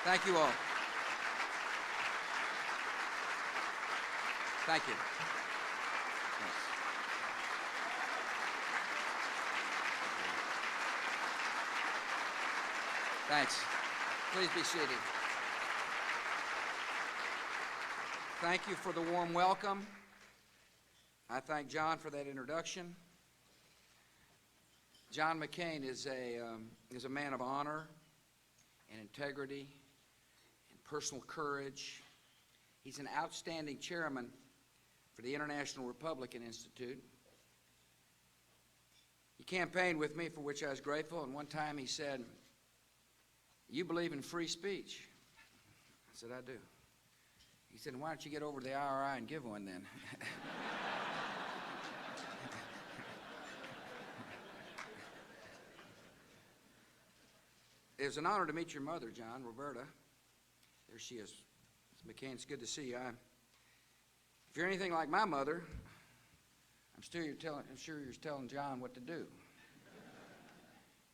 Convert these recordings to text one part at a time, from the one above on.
Thank you all. Thank you. Thanks. Please be seated. Thank you for the warm welcome. I thank John for that introduction. John McCain is a man of honor and integrity and personal courage. He's an outstanding chairman for the International Republican Institute. He campaigned with me, for which I was grateful, and one time he said, "You believe in free speech?" I said, "I do." He said, "Why don't you get over to the IRI and give one then?" It was an honor to meet your mother, John, Roberta. There she is. Ms. McCain, it's good to see you. If you're anything like my mother, I'm sure you're telling John what to do.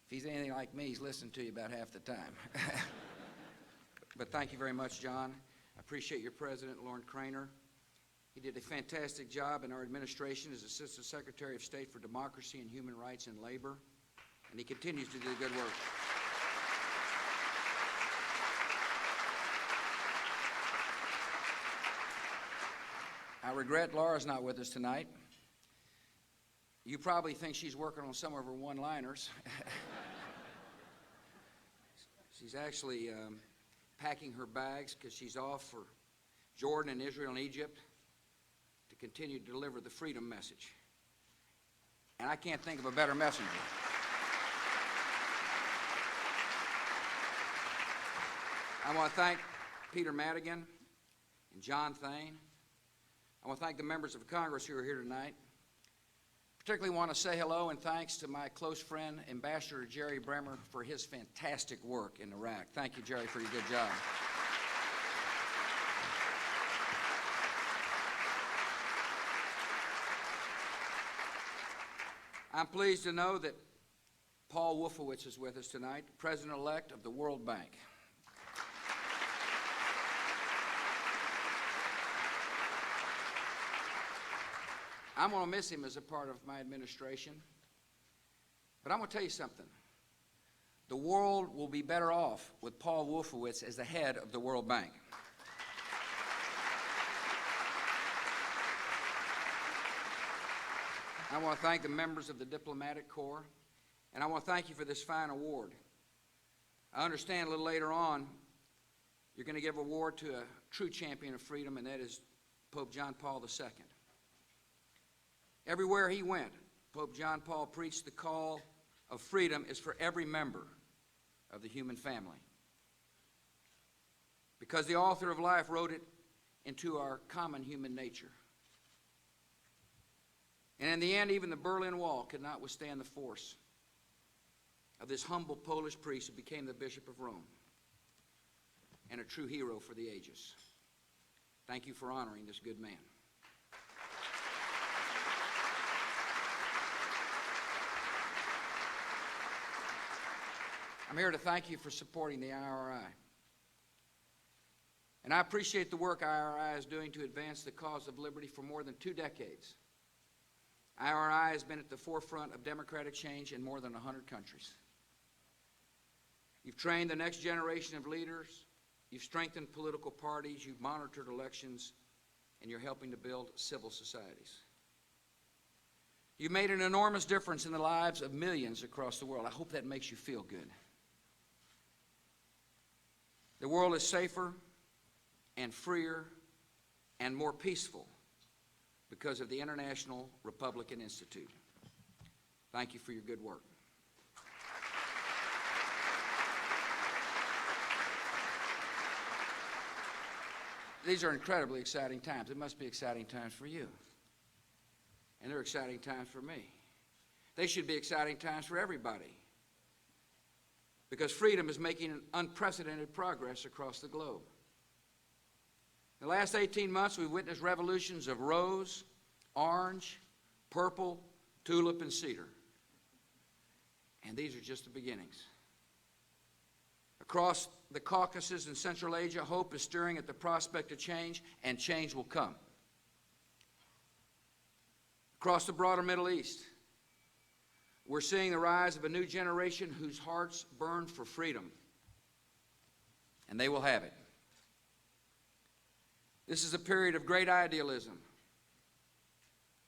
If he's anything like me, he's listening to you about half the time. But thank you very much, John. I appreciate your president, Lauren Craner. He did a fantastic job in our administration as Assistant Secretary of State for Democracy and Human Rights and Labor, and he continues to do good work. I regret Laura's not with us tonight. You probably think she's working on some of her one-liners. She's actually packing her bags because she's off for Jordan and Israel and Egypt to continue to deliver the freedom message. And I can't think of a better messenger. I want to thank Peter Madigan and John Thane. I want to thank the members of Congress who are here tonight. Particularly want to say hello and thanks to my close friend, Ambassador Jerry Bremer, for his fantastic work in Iraq. Thank you, Jerry, for your good job. I'm pleased to know that Paul Wolfowitz is with us tonight, President-elect of the World Bank. I'm going to miss him as a part of my administration. But I'm going to tell you something. The world will be better off with Paul Wolfowitz as the head of the World Bank. I want to thank the members of the Diplomatic Corps, and I want to thank you for this fine award. I understand a little later on you're going to give an award to a true champion of freedom, and that is Pope John Paul II. Everywhere he went, Pope John Paul preached the call of freedom is for every member of the human family. Because the author of life wrote it into our common human nature. And in the end, even the Berlin Wall could not withstand the force of this humble Polish priest who became the Bishop of Rome and a true hero for the ages. Thank you for honoring this good man. I'm here to thank you for supporting the IRI. And I appreciate the work IRI is doing to advance the cause of liberty for more than 2 decades. IRI has been at the forefront of democratic change in more than 100 countries. You've trained the next generation of leaders, you've strengthened political parties, you've monitored elections, and you're helping to build civil societies. You've made an enormous difference in the lives of millions across the world. I hope that makes you feel good. The world is safer and freer and more peaceful because of the International Republican Institute. Thank you for your good work. These are incredibly exciting times. It must be exciting times for you. And they're exciting times for me. They should be exciting times for everybody. Because freedom is making unprecedented progress across the globe. In the last 18 months, we've witnessed revolutions of rose, orange, purple, tulip, and cedar. And these are just the beginnings. Across the Caucasus and Central Asia, hope is stirring at the prospect of change, and change will come. Across the broader Middle East, we're seeing the rise of a new generation whose hearts burn for freedom, and they will have it. This is a period of great idealism,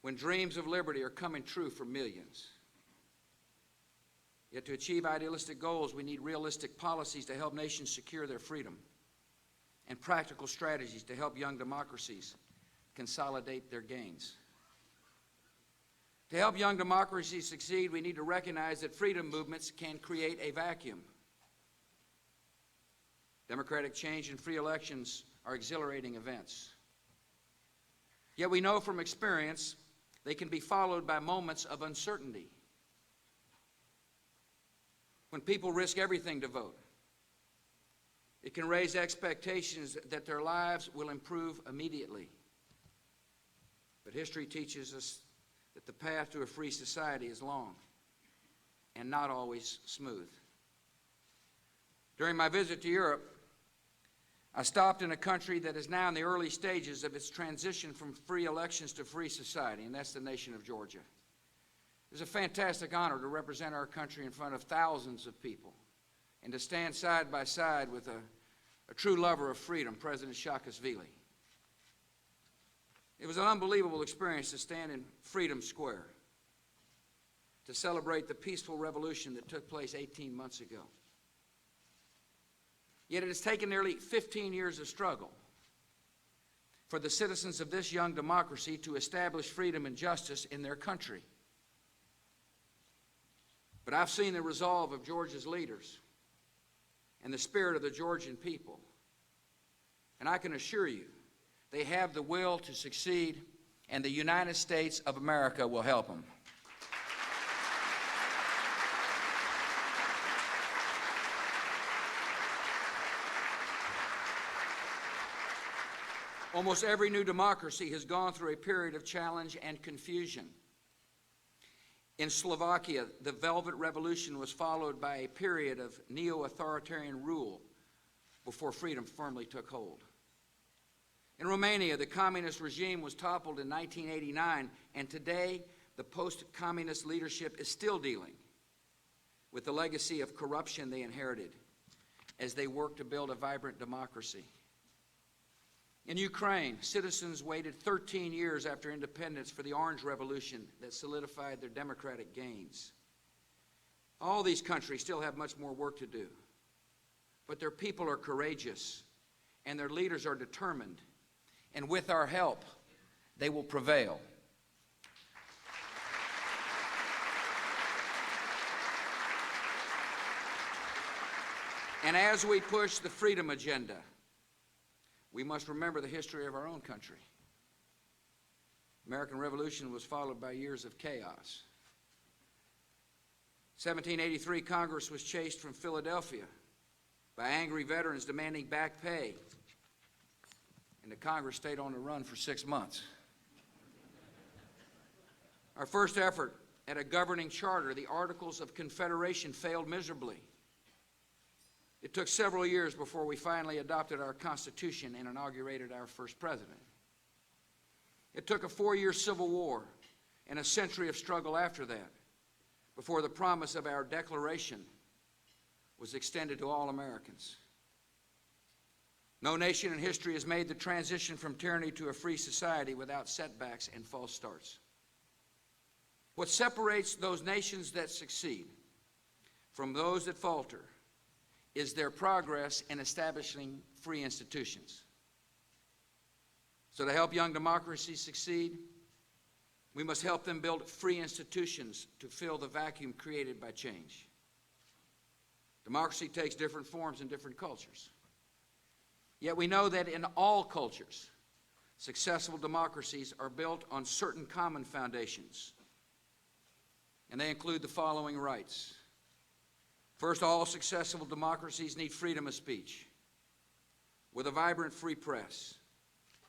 when dreams of liberty are coming true for millions. Yet to achieve idealistic goals, we need realistic policies to help nations secure their freedom and practical strategies to help young democracies consolidate their gains. To help young democracies succeed, we need to recognize that freedom movements can create a vacuum. Democratic change and free elections are exhilarating events. Yet we know from experience they can be followed by moments of uncertainty, when people risk everything to vote. It can raise expectations that their lives will improve immediately. But history teaches us that the path to a free society is long and not always smooth. During my visit to Europe, I stopped in a country that is now in the early stages of its transition from free elections to free society, and that's the nation of Georgia. It was a fantastic honor to represent our country in front of thousands of people and to stand side by side with a true lover of freedom, President Saakashvili. It was an unbelievable experience to stand in Freedom Square to celebrate the peaceful revolution that took place 18 months ago. Yet it has taken nearly 15 years of struggle for the citizens of this young democracy to establish freedom and justice in their country. But I've seen the resolve of Georgia's leaders and the spirit of the Georgian people. And I can assure you, they have the will to succeed, and the United States of America will help them. Almost every new democracy has gone through a period of challenge and confusion. In Slovakia, the Velvet Revolution was followed by a period of neo-authoritarian rule before freedom firmly took hold. In Romania, the communist regime was toppled in 1989, and today the post-communist leadership is still dealing with the legacy of corruption they inherited as they work to build a vibrant democracy. In Ukraine, citizens waited 13 years after independence for the Orange Revolution that solidified their democratic gains. All these countries still have much more work to do, but their people are courageous and their leaders are determined, and with our help, they will prevail. And as we push the freedom agenda, we must remember the history of our own country. The American Revolution was followed by years of chaos. 1783, Congress was chased from Philadelphia by angry veterans demanding back pay, and the Congress stayed on the run for 6 months. Our first effort at a governing charter, the Articles of Confederation, failed miserably. It took several years before we finally adopted our Constitution and inaugurated our first president. It took a 4-year civil war and a century of struggle after that before the promise of our Declaration was extended to all Americans. No nation in history has made the transition from tyranny to a free society without setbacks and false starts. What separates those nations that succeed from those that falter is their progress in establishing free institutions. So to help young democracies succeed, we must help them build free institutions to fill the vacuum created by change. Democracy takes different forms in different cultures. Yet we know that in all cultures, successful democracies are built on certain common foundations. And they include the following rights. First, all successful democracies need freedom of speech, with a vibrant free press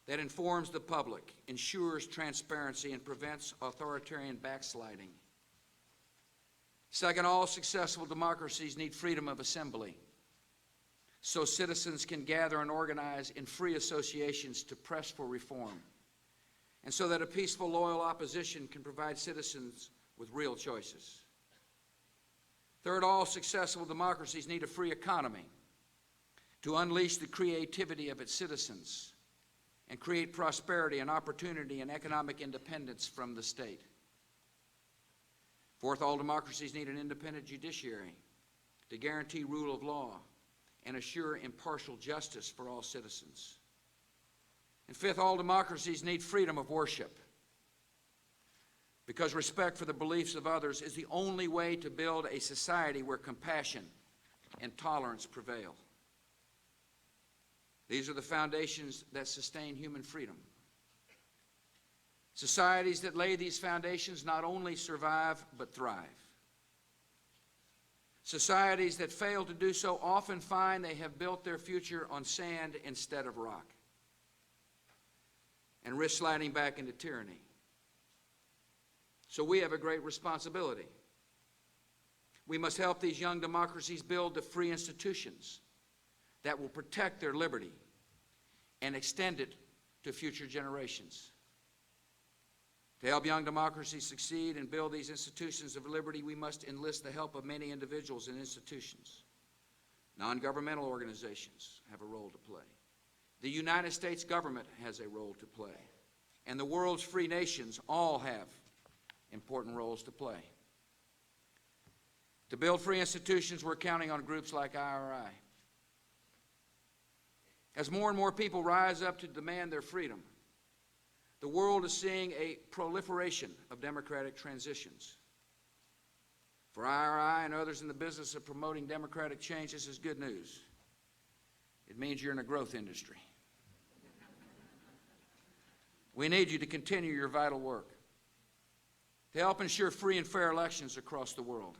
that informs the public, ensures transparency, and prevents authoritarian backsliding. Second, all successful democracies need freedom of assembly, so citizens can gather and organize in free associations to press for reform, and so that a peaceful, loyal opposition can provide citizens with real choices. Third, all successful democracies need a free economy to unleash the creativity of its citizens and create prosperity and opportunity and economic independence from the state. Fourth, all democracies need an independent judiciary to guarantee rule of law and assure impartial justice for all citizens. And fifth, all democracies need freedom of worship, because respect for the beliefs of others is the only way to build a society where compassion and tolerance prevail. These are the foundations that sustain human freedom. Societies that lay these foundations not only survive, but thrive. Societies that fail to do so often find they have built their future on sand instead of rock, and risk sliding back into tyranny. So we have a great responsibility. We must help these young democracies build the free institutions that will protect their liberty and extend it to future generations. To help young democracies succeed and build these institutions of liberty, we must enlist the help of many individuals and institutions. Non-governmental organizations have a role to play. The United States government has a role to play. And the world's free nations all have important roles to play. To build free institutions, we're counting on groups like IRI. As more and more people rise up to demand their freedom, the world is seeing a proliferation of democratic transitions. For IRI and others in the business of promoting democratic change, this is good news. It means you're in a growth industry. We need you to continue your vital work to help ensure free and fair elections across the world.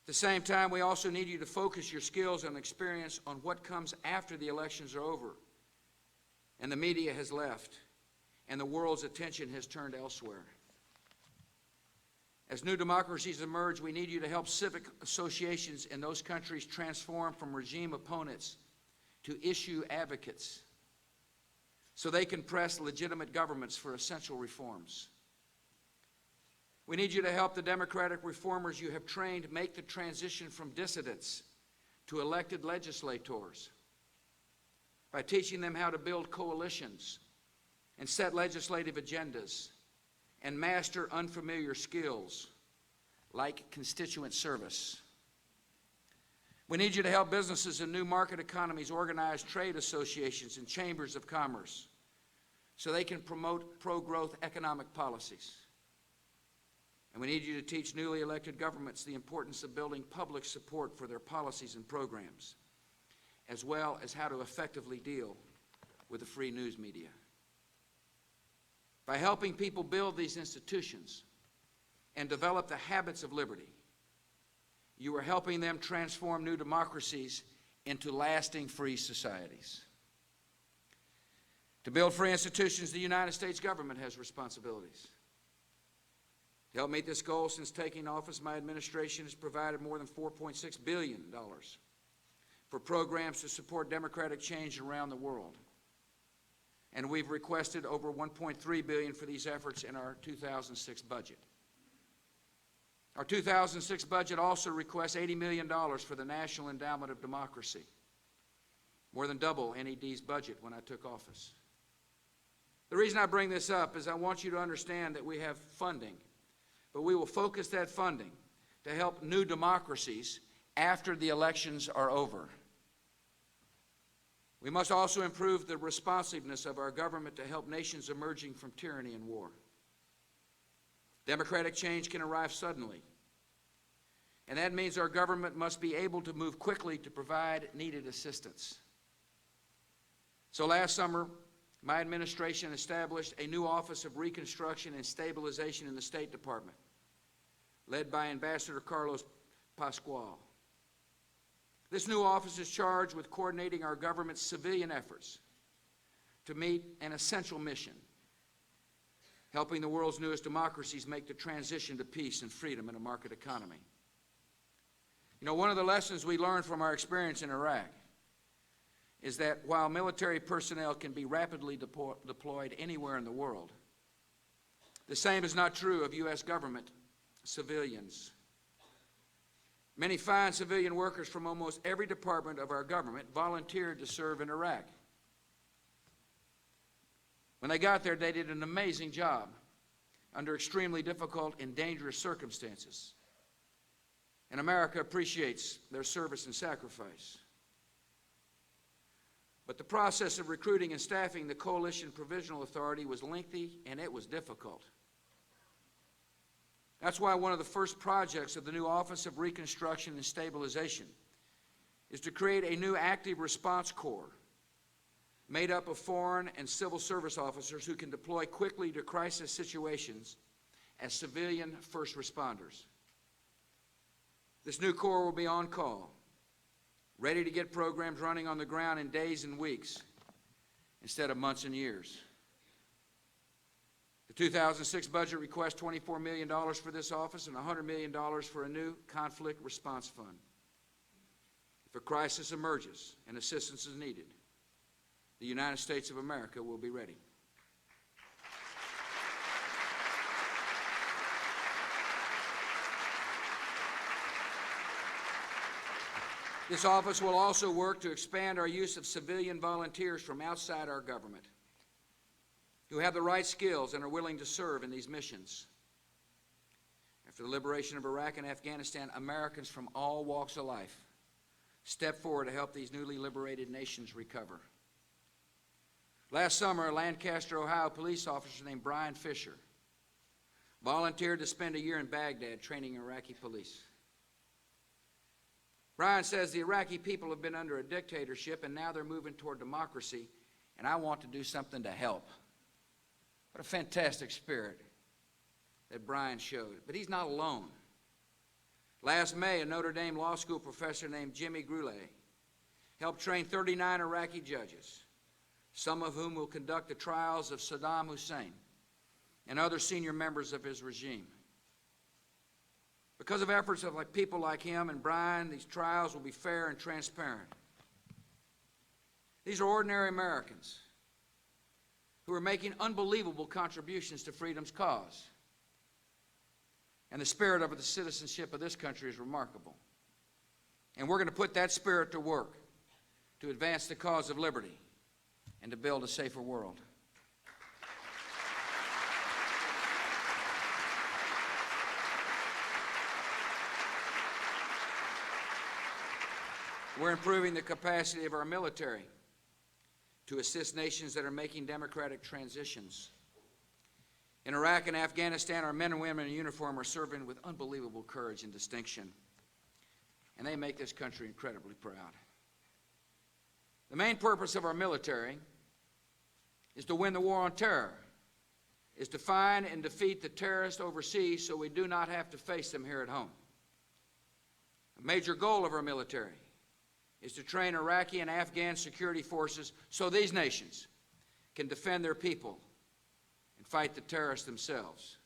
At the same time, we also need you to focus your skills and experience on what comes after the elections are over and the media has left and the world's attention has turned elsewhere. As new democracies emerge, we need you to help civic associations in those countries transform from regime opponents to issue advocates so they can press legitimate governments for essential reforms. We need you to help the democratic reformers you have trained make the transition from dissidents to elected legislators by teaching them how to build coalitions and set legislative agendas and master unfamiliar skills like constituent service. We need you to help businesses in new market economies organize trade associations and chambers of commerce so they can promote pro-growth economic policies. And we need you to teach newly elected governments the importance of building public support for their policies and programs, as well as how to effectively deal with the free news media. By helping people build these institutions and develop the habits of liberty, you are helping them transform new democracies into lasting free societies. To build free institutions, the United States government has responsibilities. To help meet this goal, since taking office, my administration has provided more than $4.6 billion for programs to support democratic change around the world. And we've requested over $1.3 billion for these efforts in our 2006 budget. Our 2006 budget also requests $80 million for the National Endowment of Democracy, more than double NED's budget when I took office. The reason I bring this up is I want you to understand that we have funding, but we will focus that funding to help new democracies after the elections are over. We must also improve the responsiveness of our government to help nations emerging from tyranny and war. Democratic change can arrive suddenly, and that means our government must be able to move quickly to provide needed assistance. So last summer, my administration established a new Office of Reconstruction and Stabilization in the State Department, led by Ambassador Carlos Pascual. This new office is charged with coordinating our government's civilian efforts to meet an essential mission, helping the world's newest democracies make the transition to peace and freedom in a market economy. You know, one of the lessons we learned from our experience in Iraq is that while military personnel can be rapidly deployed anywhere in the world, the same is not true of U.S. government civilians. Many fine civilian workers from almost every department of our government volunteered to serve in Iraq. When they got there, they did an amazing job under extremely difficult and dangerous circumstances. And America appreciates their service and sacrifice. But the process of recruiting and staffing the Coalition Provisional Authority was lengthy and it was difficult. That's why one of the first projects of the new Office of Reconstruction and Stabilization is to create a new active response corps made up of foreign and civil service officers who can deploy quickly to crisis situations as civilian first responders. This new corps will be on call, ready to get programs running on the ground in days and weeks instead of months and years. The 2006 budget requests $24 million for this office and $100 million for a new conflict response fund. If a crisis emerges and assistance is needed, the United States of America will be ready. This office will also work to expand our use of civilian volunteers from outside our government who have the right skills and are willing to serve in these missions. After the liberation of Iraq and Afghanistan, Americans from all walks of life stepped forward to help these newly liberated nations recover. Last summer, a Lancaster, Ohio police officer named Brian Fisher volunteered to spend a year in Baghdad training Iraqi police. Brian says the Iraqi people have been under a dictatorship and now they're moving toward democracy, and I want to do something to help. What a fantastic spirit that Brian showed. But he's not alone. Last May, a Notre Dame law school professor named Jimmy Groulet helped train 39 Iraqi judges, some of whom will conduct the trials of Saddam Hussein and other senior members of his regime. Because of efforts of people like him and Brian, these trials will be fair and transparent. These are ordinary Americans who are making unbelievable contributions to freedom's cause. And the spirit of the citizenship of this country is remarkable. And we're going to put that spirit to work to advance the cause of liberty and to build a safer world. We're improving the capacity of our military to assist nations that are making democratic transitions. In Iraq and Afghanistan, our men and women in uniform are serving with unbelievable courage and distinction, and they make this country incredibly proud. The main purpose of our military is to win the war on terror, is to find and defeat the terrorists overseas so we do not have to face them here at home. A major goal of our military is to train Iraqi and Afghan security forces so these nations can defend their people and fight the terrorists themselves.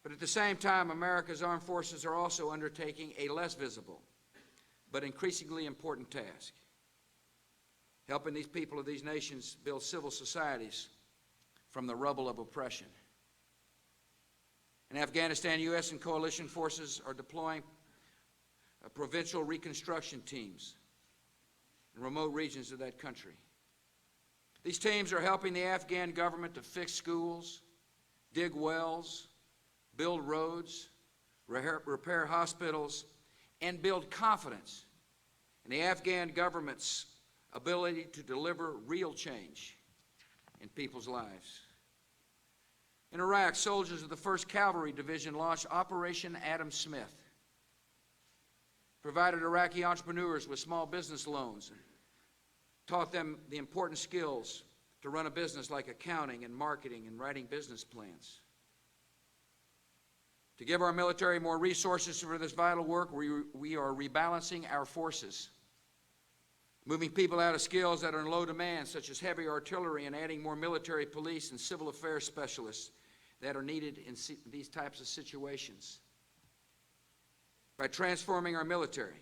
But at the same time, America's armed forces are also undertaking a less visible but increasingly important task, helping these people of these nations build civil societies from the rubble of oppression. In Afghanistan, U.S. and coalition forces are deploying provincial reconstruction teams in remote regions of that country. These teams are helping the Afghan government to fix schools, dig wells, build roads, repair hospitals, and build confidence in the Afghan government's ability to deliver real change in people's lives. In Iraq, soldiers of the 1st Cavalry Division launched Operation Adam Smith, provided Iraqi entrepreneurs with small business loans, and taught them the important skills to run a business like accounting and marketing and writing business plans. To give our military more resources for this vital work, we are rebalancing our forces, moving people out of skills that are in low demand, such as heavy artillery, and adding more military police and civil affairs specialists that are needed in these types of situations. by transforming our military.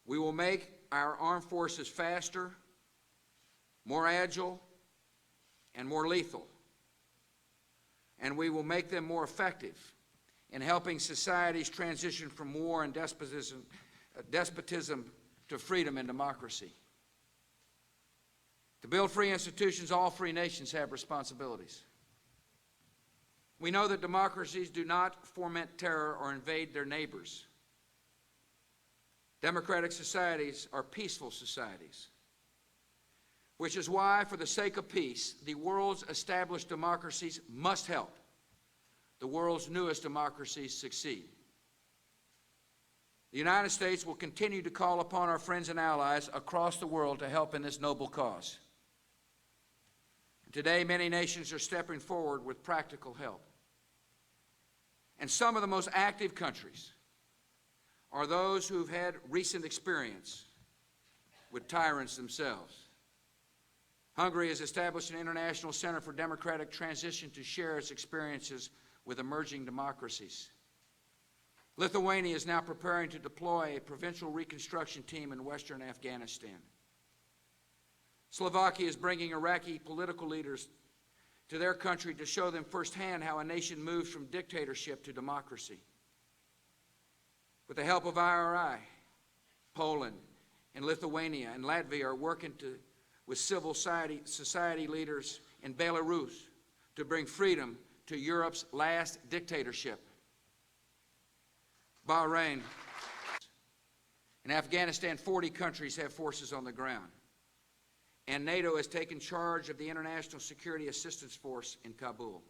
We will make our armed forces faster, more agile, and more lethal. And we will make them more effective in helping societies transition from war and despotism to freedom and democracy. To build free institutions, all free nations have responsibilities. We know that democracies do not foment terror or invade their neighbors. Democratic societies are peaceful societies, which is why, for the sake of peace, the world's established democracies must help the world's newest democracies succeed. The United States will continue to call upon our friends and allies across the world to help in this noble cause. Today, many nations are stepping forward with practical help. And some of the most active countries are those who've had recent experience with tyrants themselves. Hungary has established an international center for democratic transition to share its experiences with emerging democracies. Lithuania is now preparing to deploy a provincial reconstruction team in western Afghanistan. Slovakia is bringing Iraqi political leaders to their country to show them firsthand how a nation moves from dictatorship to democracy. With the help of IRI, Poland and Lithuania and Latvia are working with civil society leaders in Belarus to bring freedom to Europe's last dictatorship. Bahrain. In Afghanistan, 40 countries have forces on the ground. And NATO has taken charge of the International Security Assistance Force in Kabul.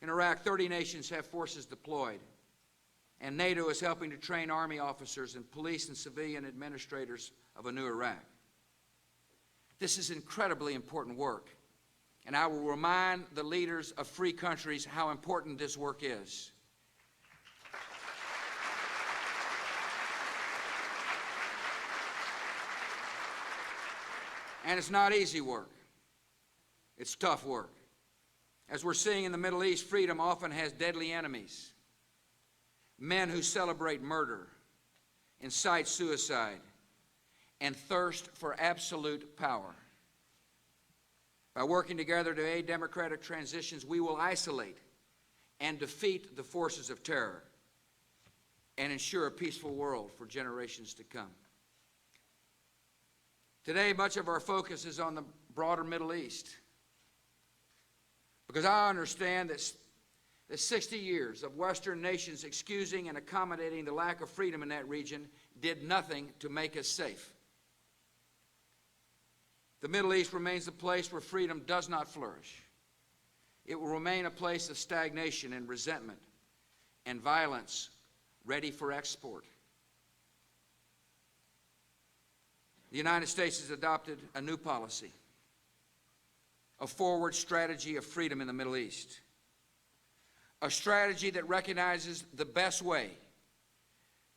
In Iraq, 30 nations have forces deployed, and NATO is helping to train Army officers and police and civilian administrators of a new Iraq. This is incredibly important work, and I will remind the leaders of free countries how important this work is. And it's not easy work. It's tough work. As we're seeing in the Middle East, freedom often has deadly enemies. Men who celebrate murder, incite suicide, and thirst for absolute power. By working together to aid democratic transitions, we will isolate and defeat the forces of terror and ensure a peaceful world for generations to come. Today, much of our focus is on the broader Middle East, because I understand that 60 years of Western nations excusing and accommodating the lack of freedom in that region did nothing to make us safe. The Middle East remains a place where freedom does not flourish. It will remain a place of stagnation and resentment and violence ready for export. The United States has adopted a new policy, a forward strategy of freedom in the Middle East, a strategy that recognizes the best way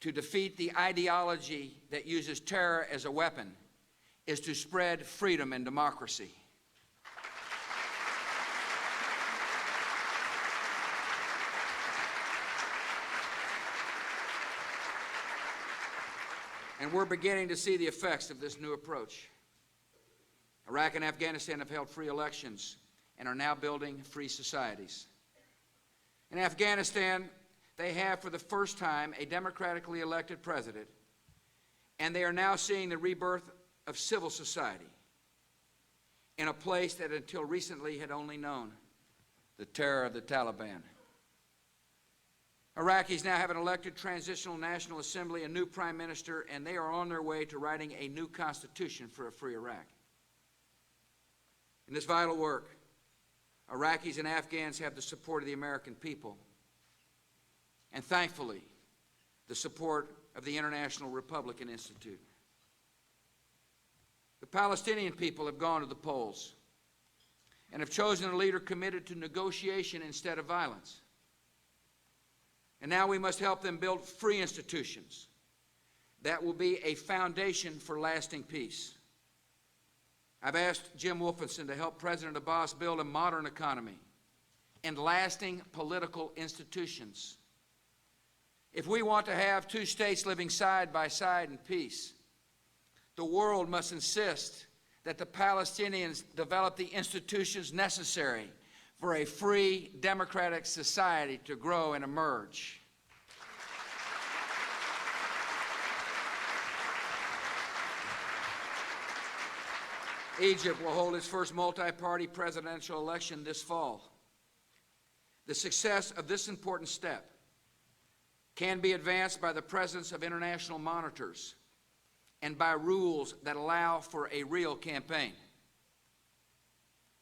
to defeat the ideology that uses terror as a weapon is to spread freedom and democracy. And we're beginning to see the effects of this new approach. Iraq and Afghanistan have held free elections and are now building free societies. In Afghanistan, they have for the first time a democratically elected president, and they are now seeing the rebirth of civil society in a place that until recently had only known the terror of the Taliban. Iraqis now have an elected transitional national assembly, a new prime minister, and they are on their way to writing a new constitution for a free Iraq. In this vital work, Iraqis and Afghans have the support of the American people, and thankfully, the support of the International Republican Institute. The Palestinian people have gone to the polls and have chosen a leader committed to negotiation instead of violence. And now we must help them build free institutions that will be a foundation for lasting peace. I've asked Jim Wolfenson to help President Abbas build a modern economy and lasting political institutions If we want to have two states living side by side in peace, the world must insist that the Palestinians develop the institutions necessary for a free, democratic society to grow and emerge. Egypt will hold its first multi-party presidential election this fall. The success of this important step can be advanced by the presence of international monitors and by rules that allow for a real campaign.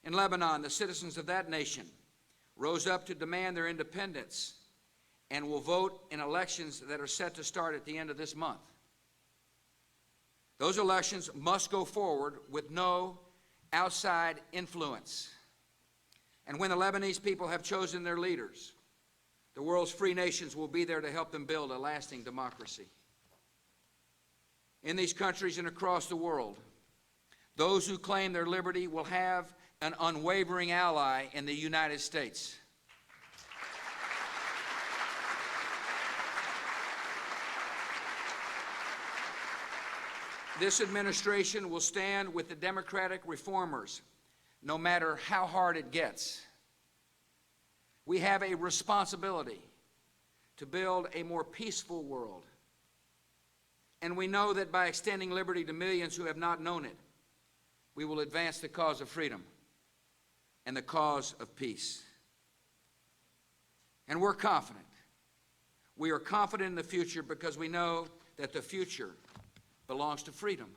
In Lebanon, the citizens of that nation rose up to demand their independence and will vote in elections that are set to start at the end of this month. Those elections must go forward with no outside influence. And when the Lebanese people have chosen their leaders, the world's free nations will be there to help them build a lasting democracy. In these countries and across the world, those who claim their liberty will have an unwavering ally in the United States. This administration will stand with the democratic reformers, no matter how hard it gets. We have a responsibility to build a more peaceful world. And we know that by extending liberty to millions who have not known it, we will advance the cause of freedom and the cause of peace. And we're confident. We are confident in the future because we know that the future belongs to freedom.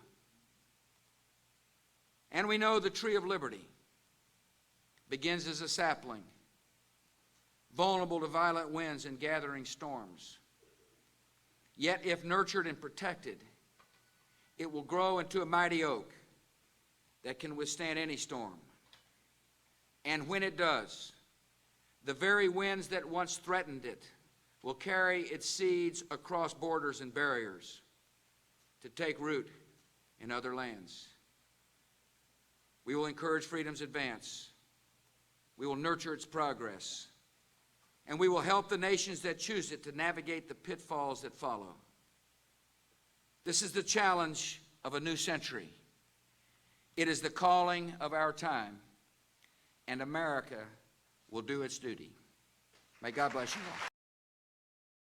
And we know the tree of liberty begins as a sapling, vulnerable to violent winds and gathering storms. Yet if nurtured and protected, it will grow into a mighty oak that can withstand any storm. And when it does, the very winds that once threatened it will carry its seeds across borders and barriers to take root in other lands. We will encourage freedom's advance. We will nurture its progress. And we will help the nations that choose it to navigate the pitfalls that follow. This is the challenge of a new century. It is the calling of our time, and America will do its duty. May God bless you all.